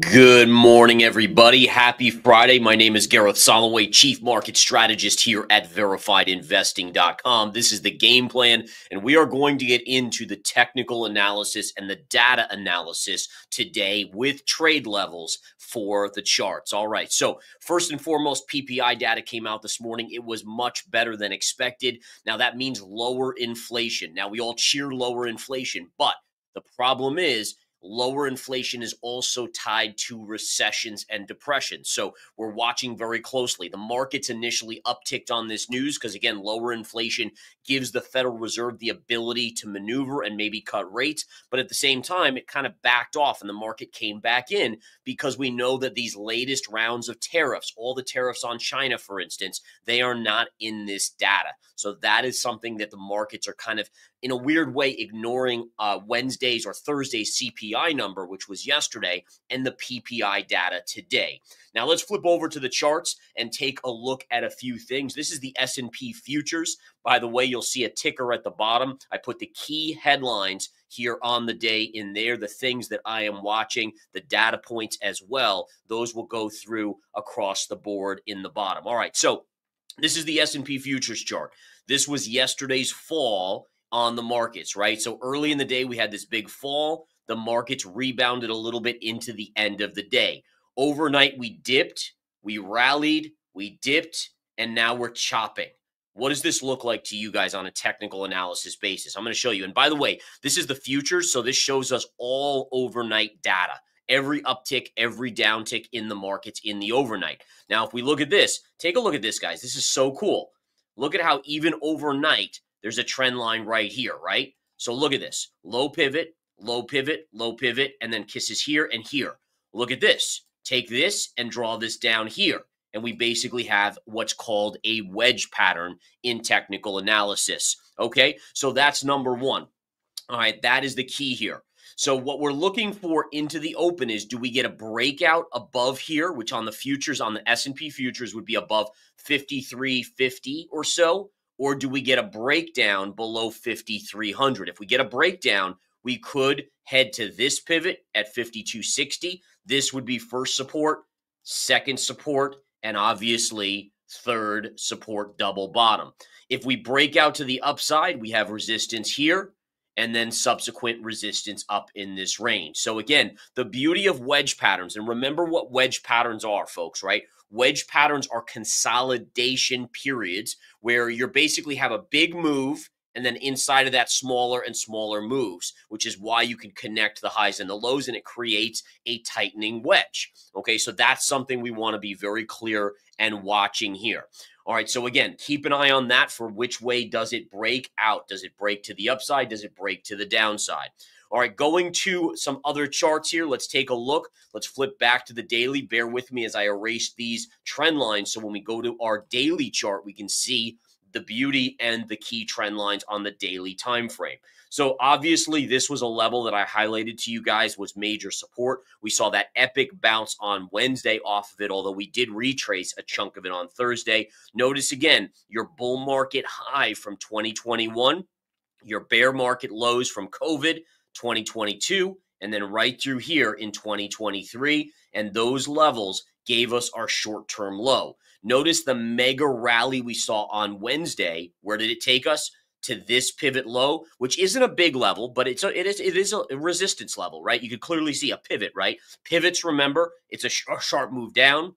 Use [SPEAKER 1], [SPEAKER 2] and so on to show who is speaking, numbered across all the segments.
[SPEAKER 1] Good morning, everybody. Happy Friday. My name is Gareth Soloway, Chief Market Strategist here at verifiedinvesting.com. This is the game plan, and we are going to get into the technical analysis and the data analysis today with trade levels for the charts. All right. So first and foremost, PPI data came out this morning. It was much better than expected. Now that means lower inflation. Now we all cheer lower inflation, but the problem is lower inflation is also tied to recessions and depressions. So we're watching very closely. The markets initially upticked on this news because, again, lower inflation gives the Federal Reserve the ability to maneuver and maybe cut rates. But at the same time, it kind of backed off and the market came back in because we know that these latest rounds of tariffs, all the tariffs on China, for instance, they are not in this data. So that is something that the markets are kind of, in a weird way, ignoring Wednesday's or Thursday's CPI number, which was yesterday, and the PPI data today. Now let's flip over to the charts and take a look at a few things. This is the S&P futures. By the way, you'll see a ticker at the bottom. I put the key headlines here on the day in there, the things that I am watching, the data points as well. Those will go through across the board in the bottom. All right, so this is the S&P futures chart. This was yesterday's fall on the markets, right? So early in the day, we had this big fall. The markets rebounded a little bit into the end of the day. Overnight, we dipped, we rallied, we dipped, and now we're chopping. What does this look like to you guys on a technical analysis basis? I'm going to show you. And by the way, this is the futures, so this shows us all overnight data. Every uptick, every downtick in the markets in the overnight. Now, if we look at this, take a look at this, guys. This is so cool. Look at how even overnight, there's a trend line right here, right? So look at this. Low pivot, low pivot, low pivot, and then kisses here and here. Look at this. Take this and draw this down here. And we basically have what's called a wedge pattern in technical analysis. Okay, so that's number one. All right, that is the key here. So what we're looking for into the open is, do we get a breakout above here, which on the futures, on the S&P futures would be above 53.50 or so, or do we get a breakdown below 5,300? If we get a breakdown, we could head to this pivot at 52.60. This would be first support, second support, and obviously third support double bottom. If we break out to the upside, we have resistance here, and then subsequent resistance up in this range. So again, the beauty of wedge patterns, and remember what wedge patterns are, folks, right? Wedge patterns are consolidation periods where you basically have a big move and then inside of that smaller and smaller moves, which is why you can connect the highs and the lows and it creates a tightening wedge. Okay, so that's something we want to be very clear and watching here. All right, so again, keep an eye on that for which way does it break out. Does it break to the upside? Does it break to the downside? All right, going to some other charts here. Let's take a look. Let's flip back to the daily. Bear with me as I erase these trend lines. So when we go to our daily chart, we can see the beauty and the key trend lines on the daily time frame. So obviously this was a level that I highlighted to you guys was major support. We saw that epic bounce on Wednesday off of it, although we did retrace a chunk of it on Thursday. Notice again, your bull market high from 2021, your bear market lows from COVID 2022, and then right through here in 2023. And those levels gave us our short-term low. Notice the mega rally we saw on Wednesday. Where did it take us? To this pivot low, which isn't a big level, but it is a resistance level, right? You could clearly see a pivot, right? Pivots, remember, it's a sharp move down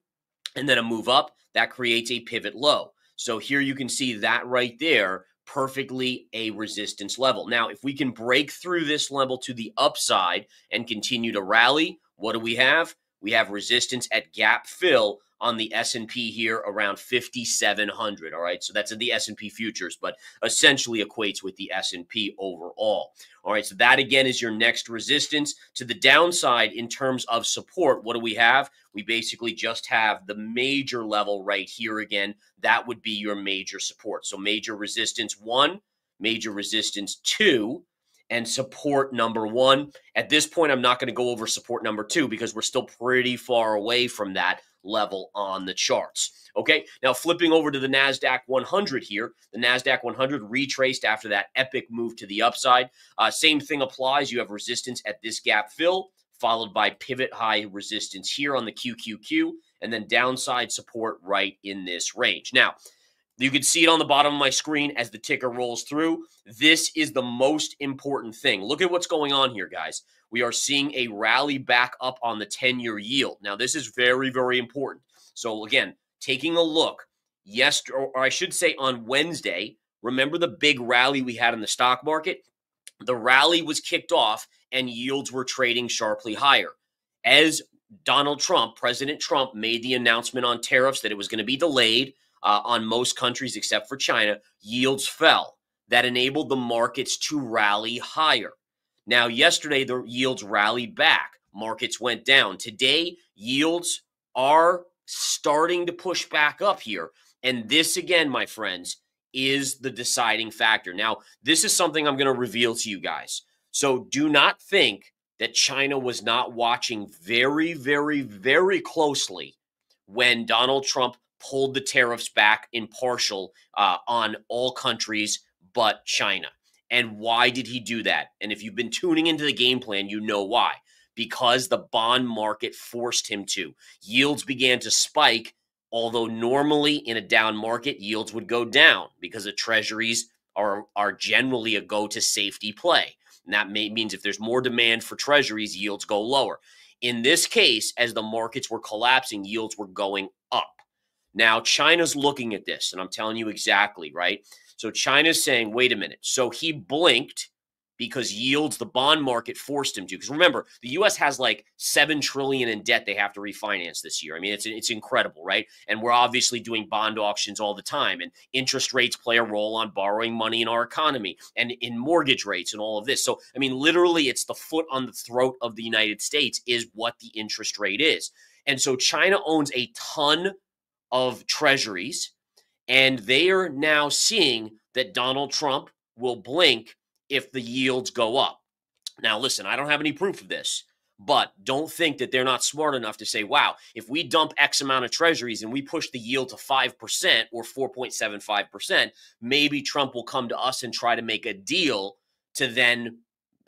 [SPEAKER 1] and then a move up. That creates a pivot low. So here you can see that right there, perfectly a resistance level. Now, if we can break through this level to the upside and continue to rally, what do we have? We have resistance at gap fill on the S&P here around 5,700. All right, so that's in the S&P futures, but essentially equates with the S&P overall. All right, so that again is your next resistance. To the downside in terms of support, what do we have? We basically just have the major level right here again. That would be your major support. So major resistance 1, major resistance 2, and support number 1. At this point, I'm not going to go over support number 2 because we're still pretty far away from that level on the charts. Okay, now flipping over to the NASDAQ 100 here, the NASDAQ 100 retraced after that epic move to the upside. Same thing applies. You have resistance at this gap fill, followed by pivot high resistance here on the QQQ, and then downside support right in this range. Now, you can see it on the bottom of my screen as the ticker rolls through. This is the most important thing. Look at what's going on here, guys. We are seeing a rally back up on the 10-year yield. Now, this is very, very important. So, again, taking a look, or I should say on Wednesday, remember the big rally we had in the stock market? The rally was kicked off and yields were trading sharply higher. As President Trump made the announcement on tariffs that it was going to be delayed, on most countries except for China, yields fell. That enabled the markets to rally higher. Now, yesterday, the yields rallied back. Markets went down. Today, yields are starting to push back up here. And this, again, my friends, is the deciding factor. Now, this is something I'm going to reveal to you guys. So do not think that China was not watching very, very, very closely when Donald Trump pulled the tariffs back in partial on all countries but China. And why did he do that? And if you've been tuning into the game plan, you know why. Because the bond market forced him to. Yields began to spike, although normally in a down market, yields would go down because the treasuries are generally a go-to safety play. And that means if there's more demand for treasuries, yields go lower. In this case, as the markets were collapsing, yields were going up. Now, China's looking at this, and I'm telling you exactly, right? So China's saying, wait a minute. So he blinked because yields, the bond market forced him to. Because remember, the U.S. has like $7 trillion in debt they have to refinance this year. I mean, it's incredible, right? And we're obviously doing bond auctions all the time, and interest rates play a role on borrowing money in our economy and in mortgage rates and all of this. So, I mean, literally, it's the foot on the throat of the United States is what the interest rate is. And so China owns a ton of treasuries, and they are now seeing that Donald Trump will blink if the yields go up. Now, listen, I don't have any proof of this, but don't think that they're not smart enough to say, wow, if we dump X amount of treasuries and we push the yield to 5% or 4.75%, maybe Trump will come to us and try to make a deal to then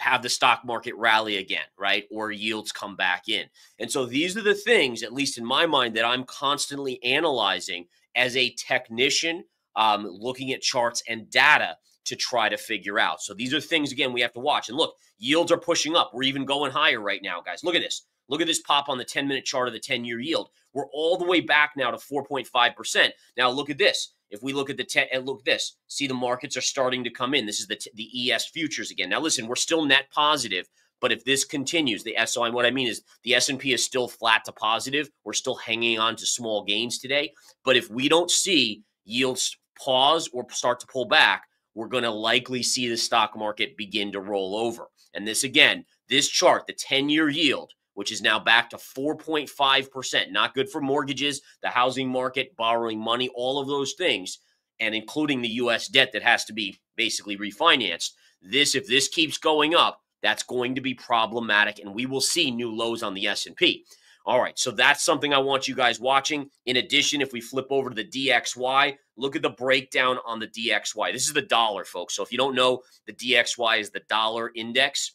[SPEAKER 1] have the stock market rally again, right? Or yields come back in. And so these are the things, at least in my mind, that I'm constantly analyzing as a technician, looking at charts and data to try to figure out. So these are things, again, we have to watch. And look, yields are pushing up. We're even going higher right now, guys. Look at this. Look at this pop on the 10-minute chart of the 10-year yield. We're all the way back now to 4.5%. Now look at this. If we look at the 10, and look at this, see the markets are starting to come in. This is the ES futures again. Now listen, we're still net positive, but if this continues, so what I mean is the S&P is still flat to positive. We're still hanging on to small gains today. But if we don't see yields pause or start to pull back, we're going to likely see the stock market begin to roll over. And this, again, this chart, the 10-year yield, which is now back to 4.5%. Not good for mortgages, the housing market, borrowing money, all of those things, and including the U.S. debt that has to be basically refinanced. If this keeps going up, that's going to be problematic, and we will see new lows on the S&P. All right, so that's something I want you guys watching. In addition, if we flip over to the DXY, look at the breakdown on the DXY. This is the dollar, folks. So if you don't know, the DXY is the dollar index.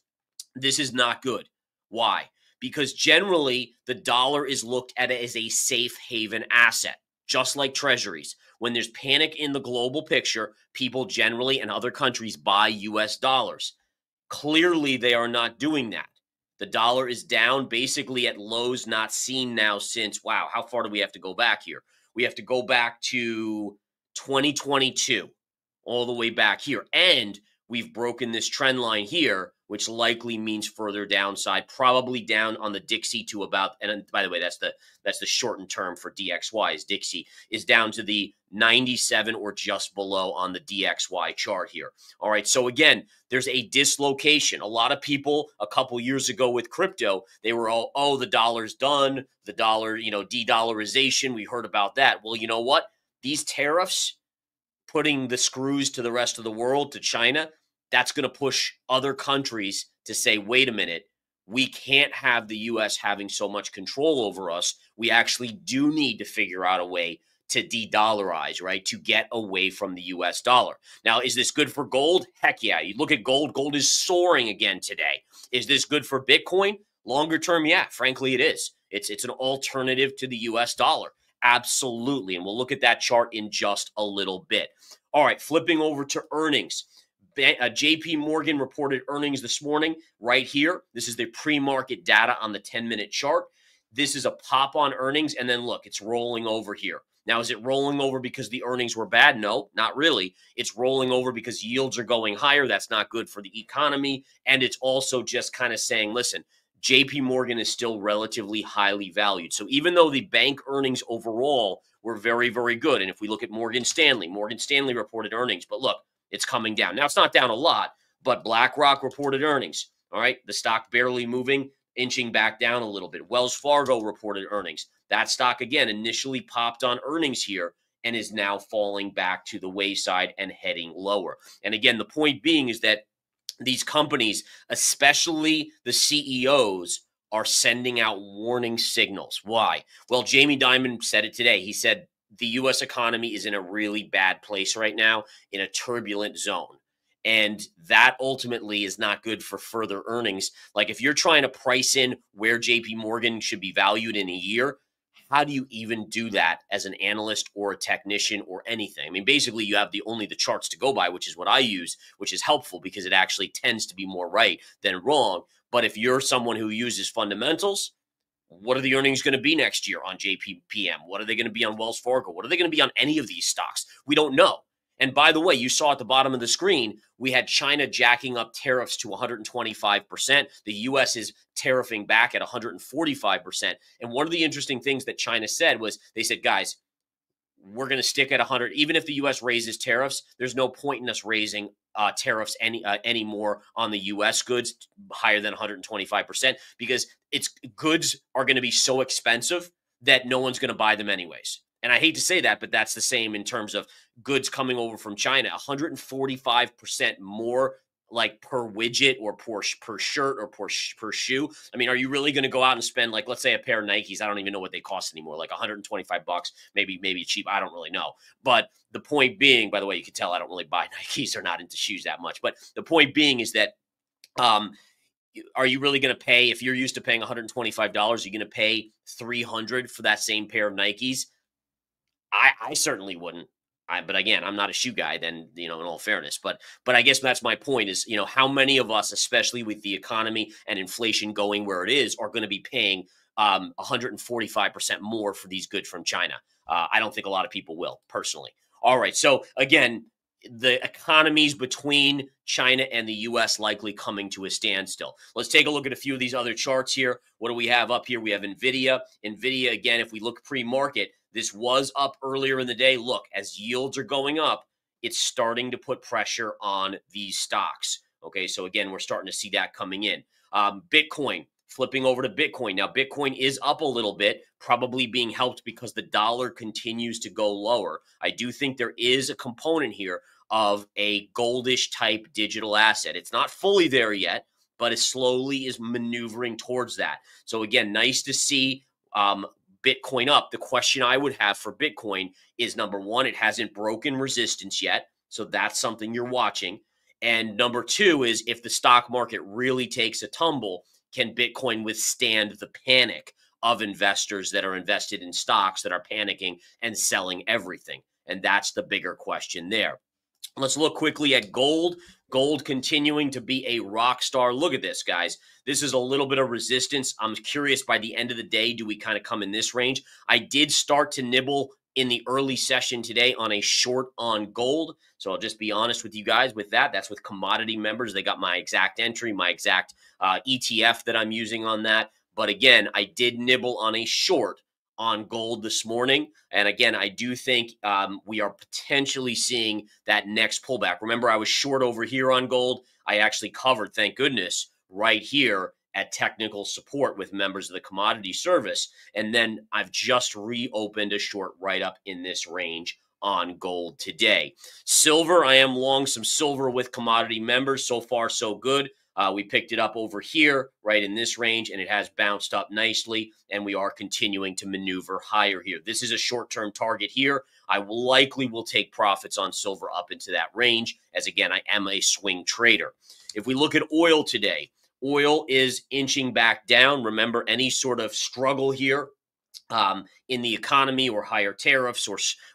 [SPEAKER 1] This is not good. Why? Because generally, the dollar is looked at as a safe haven asset, just like treasuries. When there's panic in the global picture, people generally and other countries buy U.S. dollars. Clearly, they are not doing that. The dollar is down basically at lows not seen now since, wow, how far do we have to go back here? We have to go back to 2022, all the way back here. And we've broken this trend line here which likely means further downside, probably down on the Dixie to about, and by the way, that's the shortened term for DXY, is Dixie, is down to the 97 or just below on the DXY chart here. All right, so again, there's a dislocation. A lot of people a couple years ago with crypto, they were all, oh, the dollar's done, the dollar, de-dollarization, we heard about that. Well, you know what? These tariffs, putting the screws to the rest of the world, to China, that's going to push other countries to say, wait a minute, we can't have the U.S. having so much control over us. We actually do need to figure out a way to de-dollarize, right? To get away from the US dollar. Now, is this good for gold? Heck yeah. You look at gold, gold is soaring again today. Is this good for Bitcoin? Longer term, yeah, frankly, it is. It's an alternative to the US dollar. Absolutely. And we'll look at that chart in just a little bit. All right, flipping over to earnings. JP Morgan reported earnings this morning right here. This is the pre-market data on the 10-minute chart. This is a pop on earnings, and then look, it's rolling over here. Now, is it rolling over because the earnings were bad? No, not really. It's rolling over because yields are going higher. That's not good for the economy. And it's also just kind of saying, listen, JP Morgan is still relatively highly valued. So even though the bank earnings overall were very, very good, and if we look at Morgan Stanley reported earnings, but look, it's coming down. Now, it's not down a lot, but BlackRock reported earnings. All right, the stock barely moving, inching back down a little bit. Wells Fargo reported earnings. That stock, again, initially popped on earnings here and is now falling back to the wayside and heading lower. And again, the point being is that these companies, especially the CEOs, are sending out warning signals. Why? Well, Jamie Dimon said it today. He said the U.S. economy is in a really bad place right now, in a turbulent zone. And that ultimately is not good for further earnings. Like if you're trying to price in where JP Morgan should be valued in a year, how do you even do that as an analyst or a technician or anything? I mean, basically you have only the charts to go by, which is what I use, which is helpful because it actually tends to be more right than wrong. But if you're someone who uses fundamentals, what are the earnings going to be next year on JPPM? What are they going to be on Wells Fargo? What are they going to be on any of these stocks? We don't know. And by the way, you saw at the bottom of the screen, we had China jacking up tariffs to 125%. The U.S. is tariffing back at 145%. And one of the interesting things that China said was, they said, guys, we're going to stick at 100. Even if the U.S. raises tariffs, there's no point in us raising tariffs anymore on the U.S. goods higher than 125%, because its goods are going to be so expensive that no one's going to buy them anyways. And I hate to say that, but that's the same in terms of goods coming over from China, 145% more like per widget or per shirt or per shoe. I mean, are you really going to go out and spend, like, let's say a pair of Nikes? I don't even know what they cost anymore, like $125, maybe cheap. I don't really know. But the point being, by the way, you can tell I don't really buy Nikes or not into shoes that much. But the point being is that, are you really going to pay, if you're used to paying $125, you're going to pay $300 for that same pair of Nikes? I certainly wouldn't. But again, I'm not a shoe guy then, in all fairness. But I guess that's my point is, how many of us, especially with the economy and inflation going where it is, are going to be paying 145% more for these goods from China? I don't think a lot of people will, personally. All right. So again, the economies between China and the U.S. likely coming to a standstill. Let's take a look at a few of these other charts here. What do we have up here? We have NVIDIA. NVIDIA, again, if we look pre-market, this was up earlier in the day. Look, as yields are going up, it's starting to put pressure on these stocks. Okay, so again, we're starting to see that coming in. Bitcoin, flipping over to Bitcoin. Now, Bitcoin is up a little bit, probably being helped because the dollar continues to go lower. I do think there is a component here of a goldish type digital asset. It's not fully there yet, but it slowly is maneuvering towards that. So again, nice to see Bitcoin up. The question I would have for Bitcoin is, number one, it hasn't broken resistance yet. So that's something you're watching. And number two is, if the stock market really takes a tumble, can Bitcoin withstand the panic of investors that are invested in stocks that are panicking and selling everything? And that's the bigger question there. Let's look quickly at gold. Gold continuing to be a rock star. Look at this, guys. This is a little bit of resistance. I'm curious, by the end of the day, do we kind of come in this range? I did start to nibble in the early session today on a short on gold. So I'll just be honest with you guys with that. That's with commodity members. They got my exact entry, my exact ETF that I'm using on that. But again, I did nibble on a short on gold this morning. And again, I do think we are potentially seeing that next pullback. Remember, I was short over here on gold. I actually covered, thank goodness, right here at technical support with members of the commodity service. And then I've just reopened a short right up in this range on gold today. Silver, I am long some silver with commodity members. So far, so good. We picked it up over here, right in this range, and it has bounced up nicely, and we are continuing to maneuver higher here. This is a short-term target here. I likely will take profits on silver up into that range, as again, I am a swing trader. If we look at oil today, oil is inching back down. Remember, any sort of struggle here in the economy or higher tariffs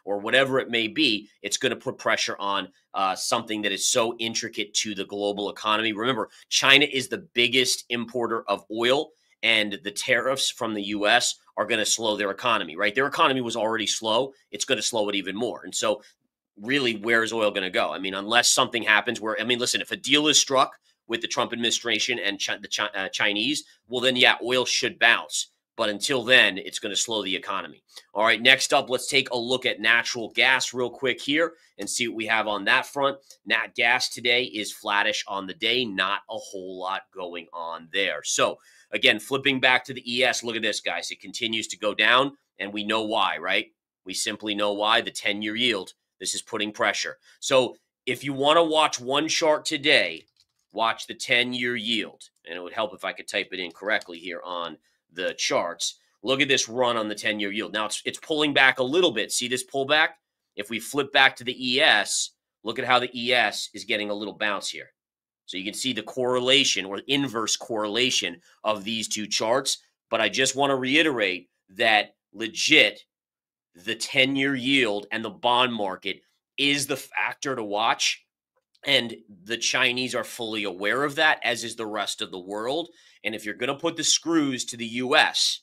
[SPEAKER 1] or whatever it may be, it's going to put pressure on something that is so intricate to the global economy. Remember, China is the biggest importer of oil, and the tariffs from the U.S. are going to slow their economy, right? Their economy was already slow. It's going to slow it even more. And so really, where is oil going to go? I mean, unless something happens where, I mean, listen, if a deal is struck with the Trump administration and the Chinese, well, then, yeah, oil should bounce. But until then, it's going to slow the economy. All right, next up, let's take a look at natural gas real quick here and see what we have on that front. Nat gas today is flattish on the day, not a whole lot going on there. So again, flipping back to the ES, look at this, guys. It continues to go down, and we know why, right? We simply know why. The 10-year yield, this is putting pressure. So if you want to watch one chart today, watch the 10-year yield. And it would help if I could type it in correctly here on the charts. Look at this run on the 10-year yield. Now it's pulling back a little bit. See this pullback? If we flip back to the ES, look at how the ES is getting a little bounce here. So you can see the correlation or inverse correlation of these two charts. But I just want to reiterate that legit, the 10-year yield and the bond market is the factor to watch. And the Chinese are fully aware of that, as is the rest of the world. And if you're going to put the screws to the U.S.,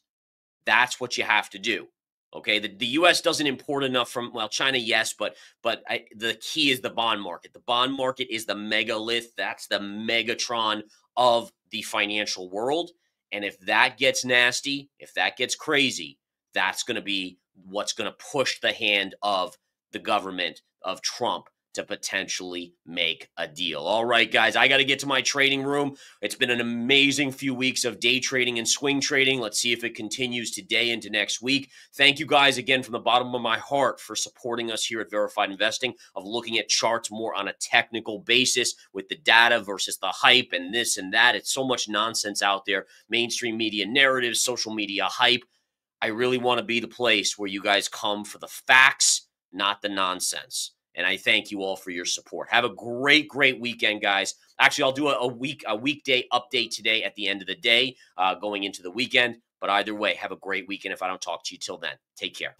[SPEAKER 1] that's what you have to do. Okay, the U.S. doesn't import enough from, well, China, yes, but the key is the bond market. The bond market is the megalith. That's the Megatron of the financial world. And if that gets nasty, if that gets crazy, that's going to be what's going to push the hand of the government of Trump to potentially make a deal. All right, guys, I got to get to my trading room. It's been an amazing few weeks of day trading and swing trading. Let's see if it continues today into next week. Thank you guys again from the bottom of my heart for supporting us here at Verified Investing, of looking at charts more on a technical basis with the data versus the hype and this and that. It's so much nonsense out there. Mainstream media narratives, social media hype. I really want to be the place where you guys come for the facts, not the nonsense. And I thank you all for your support. Have a great, great weekend, guys. Actually, I'll do a weekday update today at the end of the day, going into the weekend. But either way, have a great weekend if I don't talk to you till then. Take care.